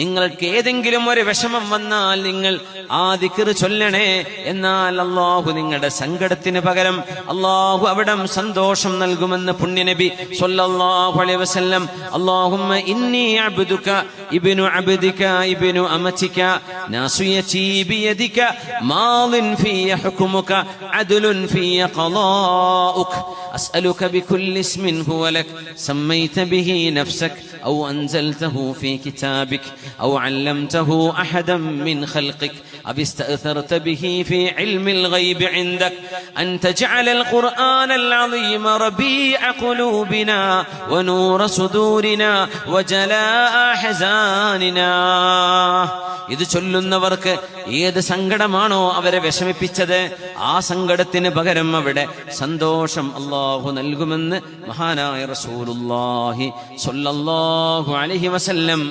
നിങ്ങൾക്ക് ഏതെങ്കിലും ഒരു വിഷമം വന്നാൽ നിങ്ങൾ ആ ദിക്ർ ചൊല്ലണേ. എന്നാൽ അല്ലാഹു നിങ്ങളുടെ സങ്കടത്തിന് പകരം അല്ലാഹു അവിടം സന്തോഷം നൽകുമെന്ന് പുണ്യനബി സ്വല്ലല്ലാഹു അലൈഹി വസല്ലം. അല്ലാഹുമ്മ ഇന്നി അബ്ദുക ഇബ്നു അബ്ദിക ഇബ്നു അമതിക നാസിയതി ബിയദിക മാളിൻ ഫിയ ഹുക്മുക അദ്ലുൻ ഫിയ ഖളാഉക അസ്അലുക ബികുല്ലി ഇസ്മിൻ ഹുവ ലക സമ്മൈത ബിഹി നഫ്സക ഔ അൻസൽതഹു ഫീ കിതാബിക أو علمته أحدا من خلقك أو استأثرت به في علم الغيب عندك أن تجعل القرآن العظيم ربيع قلوبنا ونور صدورنا وجلاء أحزاننا. ഇത് ചൊല്ലുന്നവർക്ക് ഏത് സങ്കടമാണോ അവരെ വിഷമിപ്പിച്ചത് ആ സങ്കടത്തിന് പകരം അവിടെ സന്തോഷം അല്ലാഹു നൽകുമെന്ന് മഹാനായ റസൂലുള്ളാഹി സ്വല്ലല്ലാഹു അലൈഹി വസല്ലം.